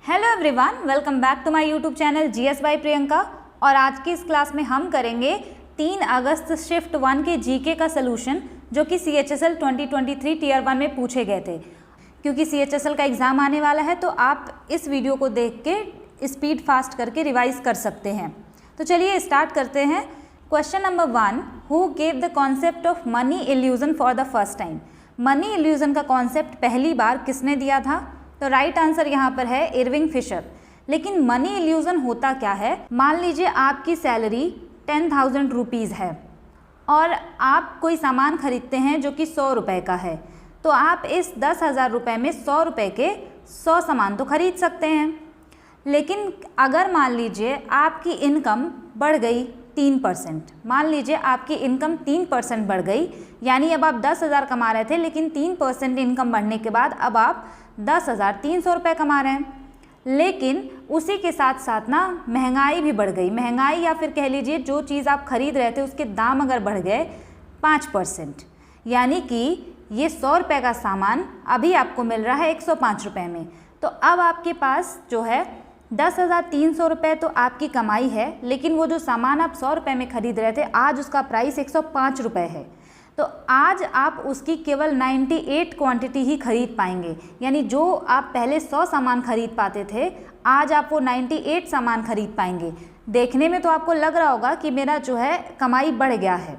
Hello everyone, welcome back to my YouTube channel GS by Priyanka. और आज की इस क्लास में हम करेंगे 3 अगस्त शिफ्ट 1 के जीके का सलूशन, जो कि CHSL 2023 टीयर 1 में पूछे गए थे। क्योंकि CHSL का एग्ज़ाम आने वाला है तो आप इस वीडियो को देख के स्पीड फास्ट करके रिवाइज कर सकते हैं। तो चलिए स्टार्ट करते हैं। Question number 1, who gave the concept of money illusion for the first time. Money illusion का कॉन्सेप्ट पहली बार किसने दिया था? तो राइट आंसर यहाँ पर है इरविंग फिशर। लेकिन मनी इल्यूजन होता क्या है? मान लीजिए आपकी सैलरी 10,000 रुपीज़ है और आप कोई सामान खरीदते हैं जो कि 100 रुपये का है, तो आप इस 10,000 रुपये में 100 रुपये के 100 सामान तो खरीद सकते हैं। लेकिन अगर मान लीजिए आपकी इनकम बढ़ गई 3%, मान लीजिए आपकी इनकम 3% बढ़ गई, यानी अब आप 10,000 कमा रहे थे, लेकिन 3% इनकम बढ़ने के बाद अब आप 10,300 रुपये कमा रहे हैं। लेकिन उसी के साथ साथ ना महंगाई भी बढ़ गई। महंगाई या फिर कह लीजिए जो चीज़ आप खरीद रहे थे उसके दाम अगर बढ़ गए 5%, यानी कि ये 100 रुपये का सामान अभी आपको मिल रहा है 105 रुपये में। तो अब आपके पास जो है 10,300 रुपये तो आपकी कमाई है, लेकिन वो जो सामान आप 100 रुपये में खरीद रहे थे आज उसका प्राइस 105 रुपये है। तो आज आप उसकी केवल 98 क्वांटिटी ही खरीद पाएंगे, यानी जो आप पहले 100 सामान खरीद पाते थे आज आप वो 98 सामान खरीद पाएंगे। देखने में तो आपको लग रहा होगा कि मेरा जो है कमाई बढ़ गया है,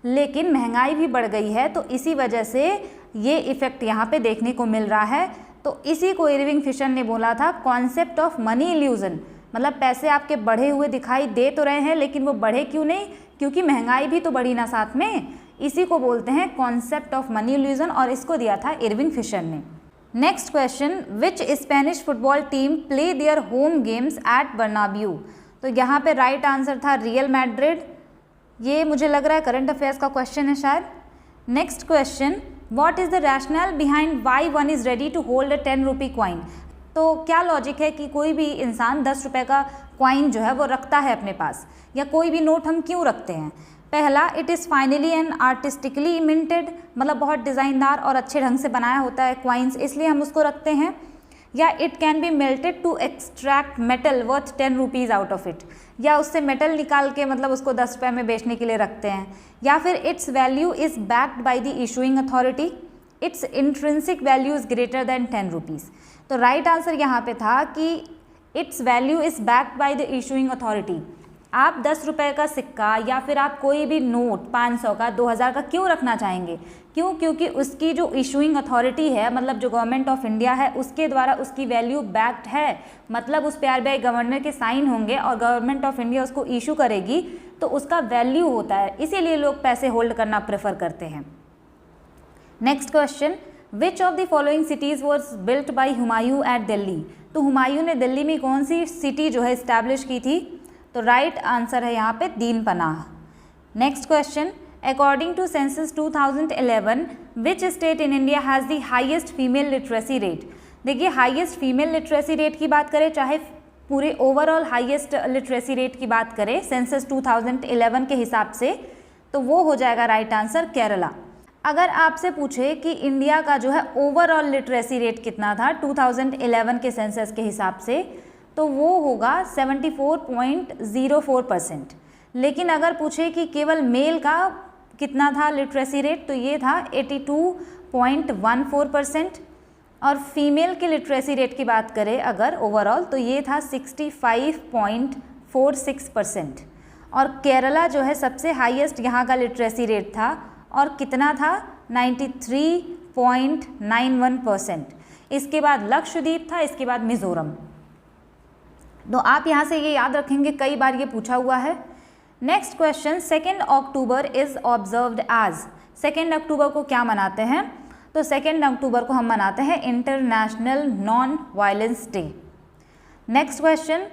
लेकिन महंगाई भी बढ़ गई है, तो इसी वजह से ये इफ़ेक्ट यहाँ पे देखने को मिल रहा है। तो इसी को इरविंग फिशर ने बोला था कॉन्सेप्ट ऑफ मनी इल्यूजन। मतलब पैसे आपके बढ़े हुए दिखाई दे तो रहे हैं, लेकिन वो बढ़े क्यों नहीं? क्योंकि महंगाई भी तो बढ़ी ना साथ में। इसी को बोलते हैं कॉन्सेप्ट ऑफ मनी इल्यूजन, और इसको दिया था इरविंग फिशर ने। Next question, which Spanish football team play their home games eight Bernabeu. तो यहाँ पे राइट आंसर था रियल मैड्रिड। ये मुझे लग रहा है करंट अफेयर्स का क्वेश्चन है शायद। Next question, what is the rationale behind why one is ready to hold a 10 rupee coin. तो क्या लॉजिक है कि कोई भी इंसान 10 रुपये का क्वाइन जो है वो रखता है अपने पास, या कोई भी नोट हम क्यों रखते हैं? पहला, it is finally and artistically minted, मतलब बहुत डिज़ाइनदार और अच्छे ढंग से बनाया होता है क्वाइंस, इसलिए हम उसको रखते हैं। या it can be melted to extract metal worth 10 rupees out of it, या उससे मेटल निकाल के मतलब उसको 10 रुपये में बेचने के लिए रखते हैं। या फिर it's value is backed by the issuing authority, it's intrinsic value is greater than 10 rupees. तो राइट आंसर यहाँ पे था कि it's value is backed by the issuing authority. आप 10 रुपये का सिक्का या फिर आप कोई भी नोट 500 का 2000 का क्यों रखना चाहेंगे? क्यों? क्योंकि उसकी जो इशूइंग अथॉरिटी है, मतलब जो गवर्नमेंट ऑफ इंडिया है, उसके द्वारा उसकी वैल्यू बैक्ड है। मतलब उस पे RBI गवर्नर के साइन होंगे और गवर्नमेंट ऑफ इंडिया उसको इशू करेगी, तो उसका वैल्यू होता है, इसीलिए लोग पैसे होल्ड करना प्रेफर करते हैं। Next question, which of the following cities was built by Humayun at Delhi. तो हुमायूं ने दिल्ली में कौन सी सिटी जो है इस्टेब्लिश की थी? तो राइट आंसर है यहाँ पे Din Panah. Next question, according to census 2011 which state in India has the highest female literacy rate. देखिए, हाईएस्ट फीमेल लिटरेसी रेट की बात करें, चाहे पूरे ओवरऑल हाईएस्ट लिटरेसी रेट की बात करें सेंसस 2011 के हिसाब से, तो वो हो जाएगा राइट आंसर केरला। अगर आपसे पूछे कि इंडिया का जो है ओवरऑल लिटरेसी रेट कितना था 2011 के सेंसस के हिसाब से, तो वो होगा 74.04%। लेकिन अगर पूछे कि केवल मेल का कितना था लिटरेसी रेट, तो ये था 82.14%। और फीमेल के लिटरेसी रेट की बात करें अगर ओवरऑल, तो ये था 65.46%। और केरला जो है सबसे हाईएस्ट यहाँ का लिटरेसी रेट था, और कितना था 93.91%। इसके बाद लक्षद्वीप था, इसके बाद मिज़ोरम। तो आप यहाँ से ये याद रखेंगे, कई बार ये पूछा हुआ है। Next question, 2 October is observed as. 2 अक्टूबर को क्या मनाते हैं? तो 2 अक्टूबर को हम मनाते हैं international non violence day. Next question,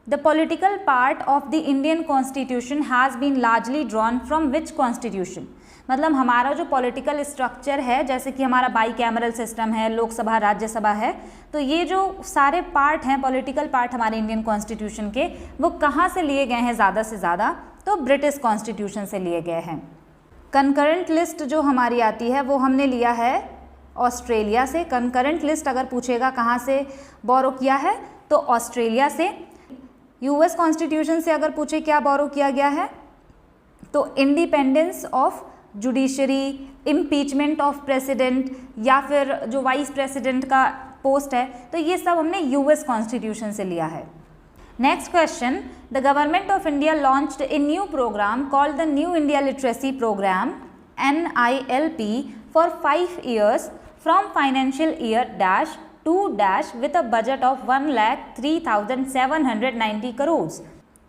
the political part of the Indian constitution has been largely drawn from which constitution. मतलब हमारा जो पॉलिटिकल स्ट्रक्चर है, जैसे कि हमारा बाई कैमरल सिस्टम है, लोकसभा राज्यसभा है, तो ये जो सारे पार्ट हैं पॉलिटिकल पार्ट हमारे इंडियन कॉन्स्टिट्यूशन के, वो कहाँ से लिए गए हैं ज़्यादा से ज़्यादा? तो ब्रिटिश कॉन्स्टिट्यूशन से लिए गए हैं। कंकरेंट लिस्ट जो हमारी आती है वो हमने लिया है ऑस्ट्रेलिया से। कंकरेंट लिस्ट अगर पूछेगा कहाँ से बोरो किया है, तो ऑस्ट्रेलिया से। यूएस कॉन्स्टिट्यूशन से अगर पूछे क्या बोरो किया गया है, तो independence of judiciary, impeachment of president, या फिर जो वाइस प्रेसिडेंट का पोस्ट है, तो ये सब हमने यूएस कॉन्स्टिट्यूशन से लिया है। Next question, the government of India launched a new program called the new India literacy program NILP for 5 years from financial year dash to dash with a budget of 1,03,790 crores।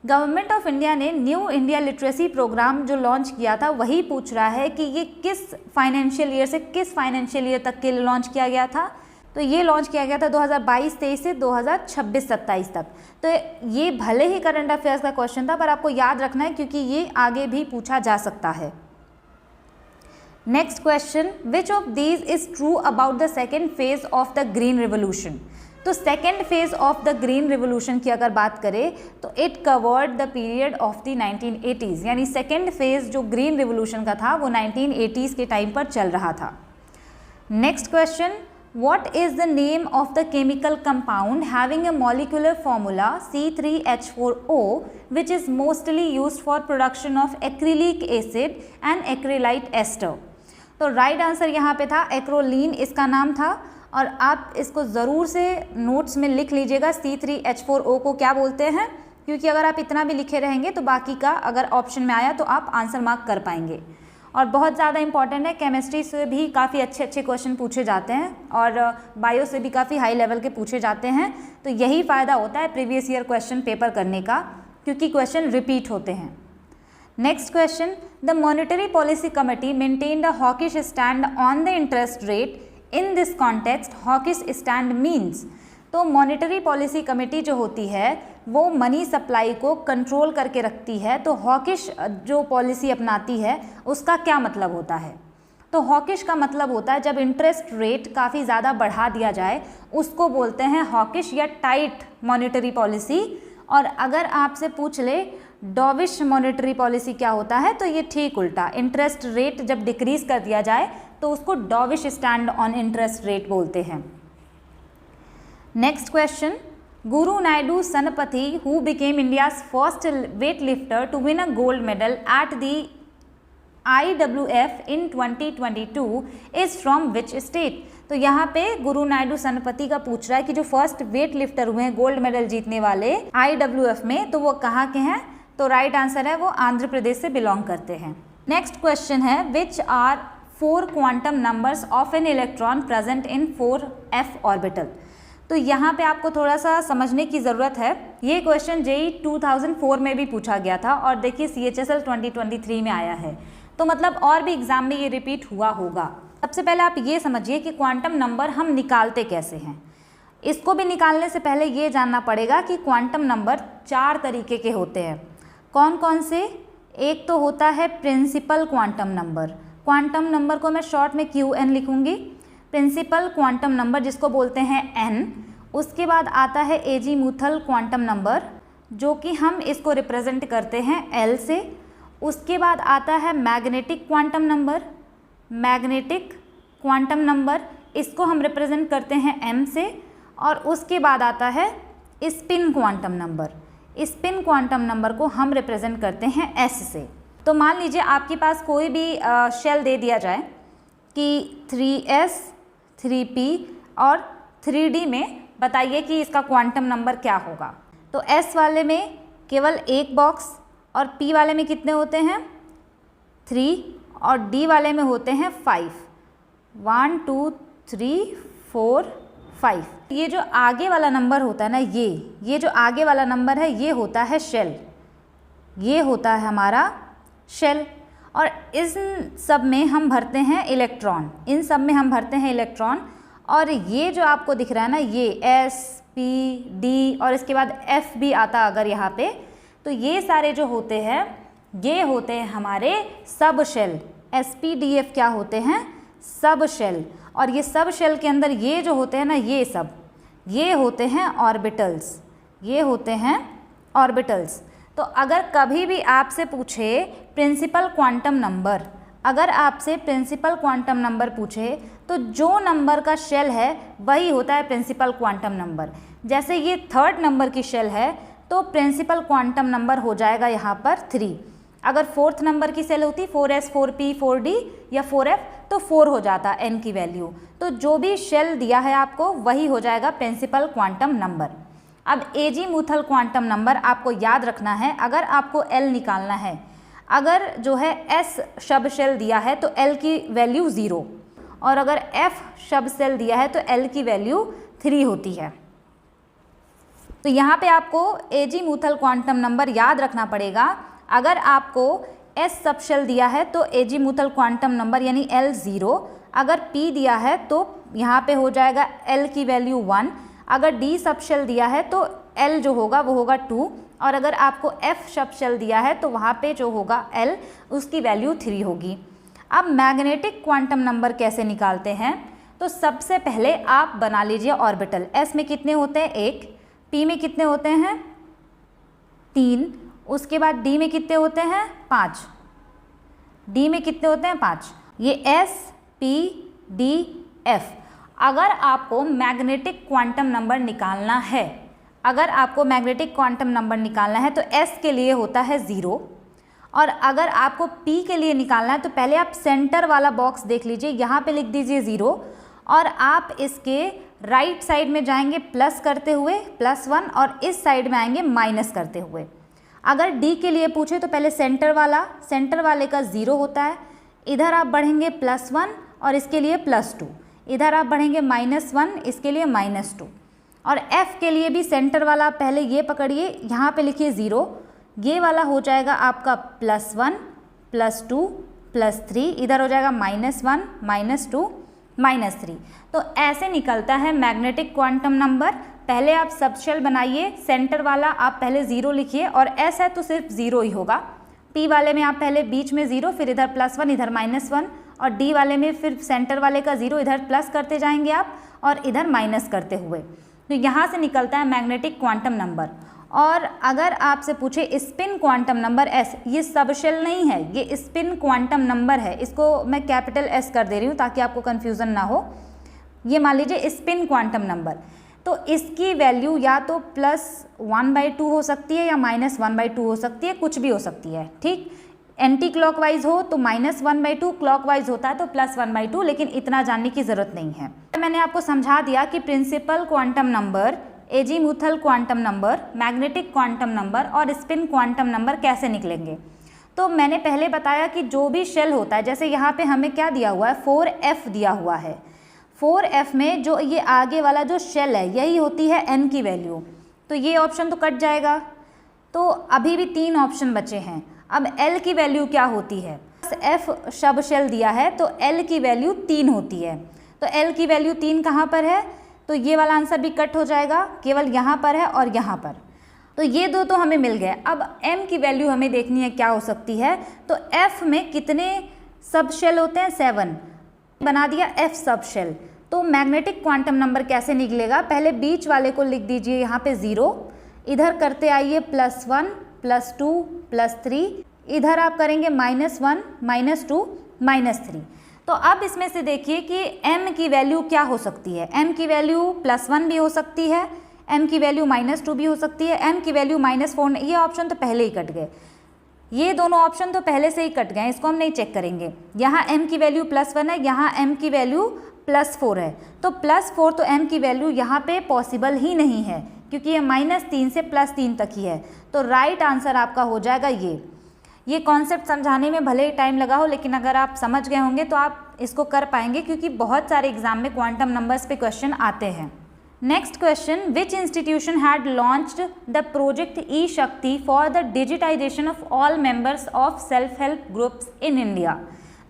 Government of India ने new India literacy programme जो launch किया था वही पूछ रहा है कि ये किस फाइनेंशियल ईयर से किस फाइनेंशियल ईयर तक के लिए लॉन्च किया गया था। तो ये लॉन्च किया गया था 2022-23 से 2026-27 तक। तो ये भले ही करंट अफेयर्स का क्वेश्चन था, पर आपको याद रखना है क्योंकि ये आगे भी पूछा जा सकता है। Next question, which of these is true about the second phase of the green revolution. तो second phase of the green revolution की अगर बात करें तो it covered the period of the 1980s, यानी सेकेंड फेज जो ग्रीन रिवोल्यूशन का था वो 1980s के टाइम पर चल रहा था। Next question, what is the name of the chemical compound having a molecular formula C3H4O which is mostly used for production of acrylic acid and acrylate ester। तो right answer यहाँ पे था acrolein, इसका नाम था, और आप इसको ज़रूर से नोट्स में लिख लीजिएगा C3H4O को क्या बोलते हैं, क्योंकि अगर आप इतना भी लिखे रहेंगे तो बाकी का अगर ऑप्शन में आया तो आप आंसर मार्क कर पाएंगे। और बहुत ज़्यादा इंपॉर्टेंट है, केमिस्ट्री से भी काफ़ी अच्छे क्वेश्चन पूछे जाते हैं और बायो से भी काफ़ी हाई लेवल के पूछे जाते हैं। तो यही फ़ायदा होता है प्रीवियस ईयर क्वेश्चन पेपर करने का, क्योंकि क्वेश्चन रिपीट होते हैं। Next question, the monetary policy committee maintained a hawkish stand on the interest rate, in this context hawkish stand means. तो मॉनेटरी पॉलिसी कमेटी जो होती है वो मनी सप्लाई को कंट्रोल करके रखती है। तो हॉकिश जो पॉलिसी अपनाती है उसका क्या मतलब होता है, तो हॉकिश का मतलब होता है जब इंटरेस्ट रेट काफ़ी ज़्यादा बढ़ा दिया जाए उसको बोलते हैं हॉकिश या टाइट मॉनेटरी पॉलिसी। और अगर आपसे पूछ ले डॉविश मॉनेटरी पॉलिसी क्या होता है, तो ये ठीक उल्टा, इंटरेस्ट रेट जब डिक्रीज कर दिया जाए तो उसको डॉविश स्टैंड ऑन इंटरेस्ट रेट बोलते हैं। Next question, Guru Naidu Sanapathy, who became India's first weightlifter to win a gold medal at the IWF in 2022, is from which state। तो यहाँ पे गुरु नायडू सनपति का पूछ रहा है कि जो फर्स्ट वेट लिफ्टर हुए हैं गोल्ड मेडल जीतने वाले IWF में, तो वो कहाँ के हैं। तो राइट आंसर है वो आंध्र प्रदेश से बिलोंग करते हैं। नेक्स्ट क्वेश्चन है, which are 4 quantum numbers of an electron present in 4f orbital. तो यहाँ पे आपको थोड़ा सा समझने की ज़रूरत है। ये क्वेश्चन JEE 2004 में भी पूछा गया था और देखिए CHSL 2023 में आया है, तो मतलब और भी एग्जाम में ये रिपीट हुआ होगा। सबसे पहले आप ये समझिए कि क्वांटम नंबर हम निकालते कैसे हैं। इसको भी निकालने से पहले ये जानना पड़ेगा कि क्वांटम नंबर 4 तरीके के होते हैं। कौन कौन से? एक तो होता है principal quantum number, quantum number को मैं शॉर्ट में QN लिखूँगी, प्रिंसिपल क्वांटम नंबर जिसको बोलते हैं n। उसके बाद आता है एजीमुथल क्वांटम नंबर जो कि हम इसको रिप्रेजेंट करते हैं L से। उसके बाद आता है magnetic quantum number, magnetic quantum number इसको हम रिप्रेजेंट करते हैं M से। और उसके बाद आता है spin quantum number, spin quantum number को हम रिप्रेजेंट करते हैं S से। तो मान लीजिए आपके पास कोई भी शेल दे दिया जाए कि 3s 3p और 3d में बताइए कि इसका क्वांटम नंबर क्या होगा। तो s वाले में केवल एक बॉक्स और p वाले में कितने होते हैं 3 और d वाले में होते हैं 5, 1 2 3 4 5। ये जो आगे वाला नंबर होता है ना, ये जो आगे वाला नंबर है ये होता है शेल, ये होता है हमारा शेल। और इस सब में हम भरते हैं इलेक्ट्रॉन, इन सब में हम भरते हैं इलेक्ट्रॉन। और ये जो आपको दिख रहा है ना, ये S P D और इसके बाद F भी आता अगर यहाँ पे, तो ये सारे जो होते हैं ये होते हैं हमारे सब shell. S P D F क्या होते हैं? सब शेल। और ये सब शेल के अंदर ये जो होते हैं ना, ये सब ये होते हैं ऑर्बिटल्स, ये होते हैं ऑर्बिटल्स। तो अगर कभी भी आपसे पूछे प्रिंसिपल क्वांटम नंबर, अगर आपसे प्रिंसिपल क्वांटम नंबर पूछे तो जो नंबर का शेल है वही होता है प्रिंसिपल क्वांटम नंबर। जैसे ये थर्ड नंबर की शेल है तो प्रिंसिपल क्वांटम नंबर हो जाएगा यहाँ पर 3। अगर फोर्थ नंबर की सेल होती 4s 4p 4d या 4f तो 4 हो जाता n की वैल्यू। तो जो भी शेल दिया है आपको वही हो जाएगा प्रिंसिपल क्वांटम नंबर। अब एजीमुथल क्वांटम नंबर आपको याद रखना है। अगर आपको L निकालना है, अगर जो है S शब शेल दिया है तो L की वैल्यू 0 और अगर F शब शेल दिया है तो L की वैल्यू 3 होती है। तो यहाँ पे आपको एजीमुथल क्वांटम नंबर याद रखना पड़ेगा। अगर आपको S सब शेल दिया है तो एजीमुथल क्वांटम नंबर यानी L 0, अगर P दिया है तो यहाँ पे हो जाएगा L की वैल्यू 1, अगर D सब शेल दिया है तो L जो होगा वो होगा 2 और अगर आपको F सब शेल दिया है तो वहाँ पे जो होगा L उसकी वैल्यू 3 होगी। अब मैग्नेटिक क्वांटम नंबर कैसे निकालते हैं? तो सबसे पहले आप बना लीजिए ऑर्बिटल। S में कितने होते हैं? 1, P में कितने होते हैं? 3, उसके बाद D में कितने होते हैं? 5, D में कितने होते हैं? 5। ये S P D F। अगर आपको मैग्नेटिक क्वांटम नंबर निकालना है, अगर आपको मैग्नेटिक क्वांटम नंबर निकालना है तो S के लिए होता है 0 और अगर आपको P के लिए निकालना है तो पहले आप सेंटर वाला बॉक्स देख लीजिए, यहाँ पे लिख दीजिए 0 और आप इसके राइट साइड में जाएंगे प्लस करते हुए +1 और इस साइड में आएंगे माइनस करते हुए। अगर D के लिए पूछे तो पहले सेंटर वाले का 0 होता है, इधर आप बढ़ेंगे +1 और इसके लिए +2, इधर आप बढ़ेंगे -1 इसके लिए -2 और F के लिए भी सेंटर वाला पहले ये पकड़िए, यहाँ पे लिखिए 0, ये वाला हो जाएगा आपका +1 +2 +3, इधर हो जाएगा -1 -2 -3। तो ऐसे निकलता है मैग्नेटिक क्वांटम नंबर। पहले आप सब शेल बनाइए, सेंटर वाला आप पहले 0 लिखिए और S है तो सिर्फ 0 ही होगा। P वाले में आप पहले बीच में 0, फिर इधर +1 इधर -1 और D वाले में फिर सेंटर वाले का 0 इधर प्लस करते जाएंगे आप और इधर माइनस करते हुए। तो यहाँ से निकलता है मैग्नेटिक क्वांटम नंबर। और अगर आपसे पूछे स्पिन क्वांटम नंबर S, ये सब शेल नहीं है, ये स्पिन क्वांटम नंबर है। इसको मैं कैपिटल S कर दे रही हूँ ताकि आपको कन्फ्यूज़न ना हो। ये मान लीजिए स्पिन क्वांटम नंबर, तो इसकी वैल्यू या तो +1/2 हो सकती है या -1/2 हो सकती है, कुछ भी हो सकती है। ठीक, एंटी क्लॉकवाइज हो तो -1/2, क्लॉकवाइज होता है तो +1/2, लेकिन इतना जानने की ज़रूरत नहीं है। मैंने आपको समझा दिया कि principal quantum number, azimuthal quantum number, magnetic quantum number और स्पिन क्वांटम नंबर कैसे निकलेंगे। तो मैंने पहले बताया कि जो भी शेल होता है, जैसे यहाँ पे हमें क्या दिया हुआ है, 4f दिया हुआ है। 4f में जो ये आगे वाला जो शेल है यही होती है n की वैल्यू, तो ये ऑप्शन तो कट जाएगा। तो अभी भी 3 ऑप्शन बचे हैं। अब L की वैल्यू क्या होती है? F शब शेल दिया है तो L की वैल्यू 3 होती है। तो L की वैल्यू 3 कहाँ पर है? तो ये वाला आंसर भी कट हो जाएगा, केवल यहाँ पर है और यहाँ पर। तो ये दो तो हमें मिल गए। अब M की वैल्यू हमें देखनी है क्या हो सकती है। तो F में कितने सब शेल होते हैं? 7 बना दिया F सब शेल। तो मैग्नेटिक क्वांटम नंबर कैसे निकलेगा? पहले बीच वाले को लिख दीजिए यहाँ पे 0, इधर करते आइए +1 +2 +3, इधर आप करेंगे -1 -2 -3। तो अब इसमें से देखिए कि M की वैल्यू क्या हो सकती है। M की वैल्यू +1 भी हो सकती है, M की वैल्यू -2 भी हो सकती है, M की वैल्यू -4। ये ऑप्शन तो पहले ही कट गए, ये दोनों ऑप्शन तो पहले से ही कट गए, इसको हम नहीं चेक करेंगे। यहाँ M की वैल्यू +1 है, यहाँ M की वैल्यू +4 है। तो +4 तो M की वैल्यू यहाँ पे पॉसिबल ही नहीं है क्योंकि ये -3 से +3 तक ही है। तो राइट आंसर आपका हो जाएगा ये कॉन्सेप्ट समझाने में भले ही टाइम लगा हो, लेकिन अगर आप समझ गए होंगे तो आप इसको कर पाएंगे क्योंकि बहुत सारे एग्जाम में क्वांटम नंबर्स पे क्वेश्चन आते हैं। Next question, which institution had launched the project E Shakti for the digitisation of all members of self help groups in India.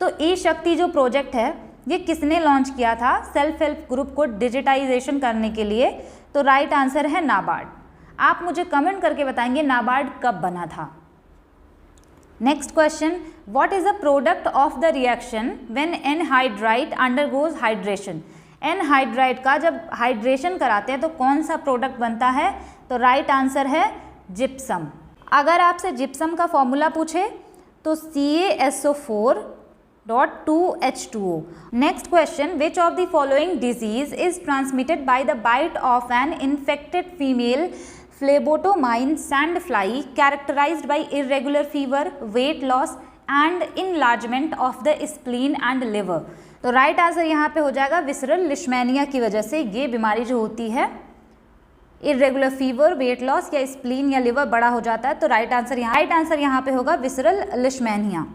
तो ई शक्ति जो प्रोजेक्ट है ये किसने लॉन्च किया था सेल्फ हेल्प ग्रुप को डिजिटाइजेशन करने के लिए? तो राइट आंसर है नाबार्ड। आप मुझे कमेंट करके बताएंगे नाबार्ड कब बना था। Next question, what is the product of the reaction when anhydrite undergoes hydration. Anhydrite का जब हाइड्रेशन कराते हैं तो कौन सा प्रोडक्ट बनता है? तो राइट आंसर है जिप्सम। अगर आपसे जिप्सम का फॉर्मूला पूछे तो CaSO4 2H2O. Next question, which of the following disease is transmitted by the bite of an infected female phlebotomine sandfly characterized by irregular fever, weight loss and enlargement of the spleen and liver? तो right answer यहाँ पे हो जाएगा visceral Leishmania की वजह से ये बीमारी जो होती है, इरेगुलर फीवर, वेट लॉस या स्प्लीन या लिवर बड़ा हो जाता है, तो राइट आंसर यहाँ पे होगा visceral leishmania.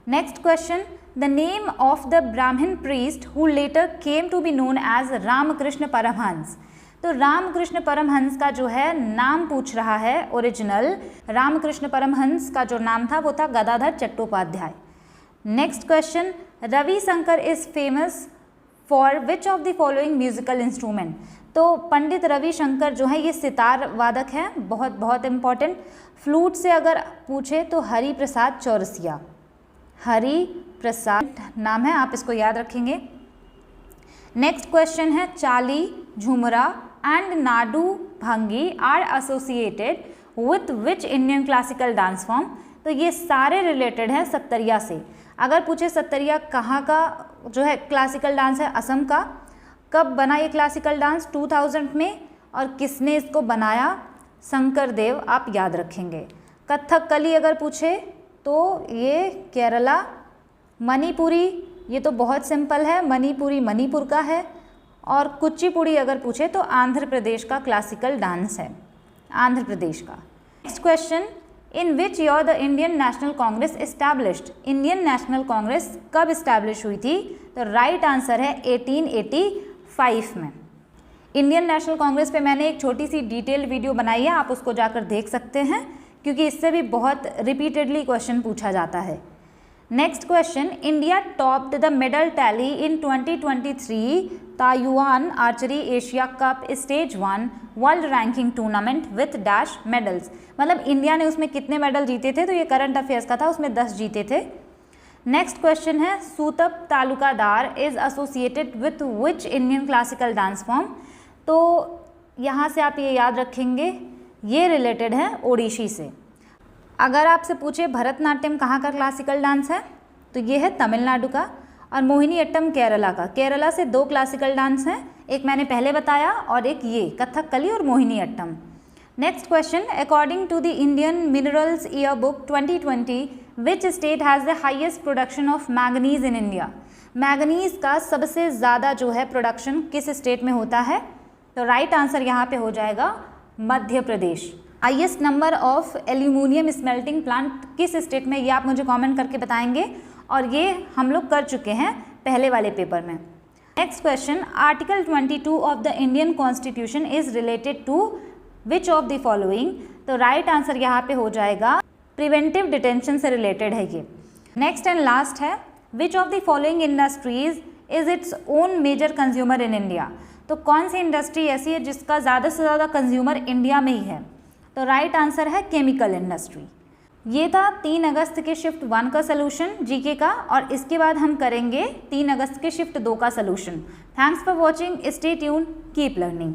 Next question, the name of the Brahmin priest who later came to be known as Ramakrishna Paramhansa. तो रामकृष्ण परमहंस का जो है नाम पूछ रहा है. ओरिजिनल रामकृष्ण परमहंस का जो नाम था वो था Gadadhar Chattopadhyay. Next question, Ravishankar is famous for which of the following musical instrument. तो पंडित रविशंकर जो है ये सितार वादक हैं, बहुत इंपॉर्टेंट. फ्लूट से अगर पूछे तो हरि प्रसाद चौरसिया, हरि प्रसाद नाम है, आप इसको याद रखेंगे. नेक्स्ट क्वेश्चन है, चाली, Jhumra and Nadu Bhangi are associated with which Indian classical dance form. तो ये सारे रिलेटेड हैं सत्तरिया से. अगर पूछे सत्तरिया कहाँ का जो है क्लासिकल डांस है, असम का. कब बना ये क्लासिकल डांस, 2000 में, और किसने इसको बनाया, शंकर देव, आप याद रखेंगे. कथकली अगर पूछे तो ये केरला. मणिपुरी, ये तो बहुत सिंपल है, मणिपुरी मणिपुर का है. और कुचिपुड़ी अगर पूछे तो आंध्र प्रदेश का क्लासिकल डांस है, आंध्र प्रदेश का. Next question, in which year the Indian national Congress established. Indian national Congress कब इस्टेब्लिश हुई थी. तो राइट आंसर है 1885 में. इंडियन नेशनल कांग्रेस पे मैंने एक छोटी सी डिटेल वीडियो बनाई है, आप उसको जाकर देख सकते हैं, क्योंकि इससे भी बहुत रिपीटेडली क्वेश्चन पूछा जाता है. Next question, India topped the medal tally in 2023 Taiwan archery Asia cup stage 1 world ranking tournament with dash medals. मतलब इंडिया ने उसमें कितने मेडल जीते थे, तो ये करंट अफेयर्स का था, उसमें 10 जीते थे. नेक्स्ट क्वेश्चन है, Sutapa Talukdar is associated with which Indian classical dance form. तो यहाँ से आप ये याद रखेंगे, ये रिलेटेड है ओडिशी से. अगर आपसे पूछे भरतनाट्यम कहाँ का क्लासिकल डांस है, तो ये है तमिलनाडु का. और मोहिनीअट्टम केरला का. केरला से 2 क्लासिकल डांस हैं, एक मैंने पहले बताया और एक ये कथकली और Mohiniattam. Next question, according to the Indian minerals year book 2020 which state has the highest production of manganese in India. Manganese का सबसे ज़्यादा जो है प्रोडक्शन किस स्टेट में होता है. तो राइट आंसर यहाँ पे हो जाएगा Madhya Pradesh. Highest number of aluminium smelting plant किस स्टेट में, ये आप मुझे कमेंट करके बताएंगे, और ये हम लोग कर चुके हैं पहले वाले पेपर में. Next question, article 22 of the Indian constitution is related to which of the following. तो राइट आंसर यहाँ पे हो जाएगा प्रिवेंटिव डिटेंशन से रिलेटेड है ये. नेक्स्ट एंड लास्ट है, which of the following industries is its own major consumer in India. तो कौन सी इंडस्ट्री ऐसी है जिसका ज़्यादा से ज़्यादा कंज्यूमर इंडिया में ही है. तो राइट आंसर है केमिकल इंडस्ट्री. ये था 3 अगस्त के शिफ्ट 1 का सोल्यूशन जीके का, और इसके बाद हम करेंगे 3 अगस्त के शिफ्ट 2 का solution. Thanks for watching, stay tune, keep learning.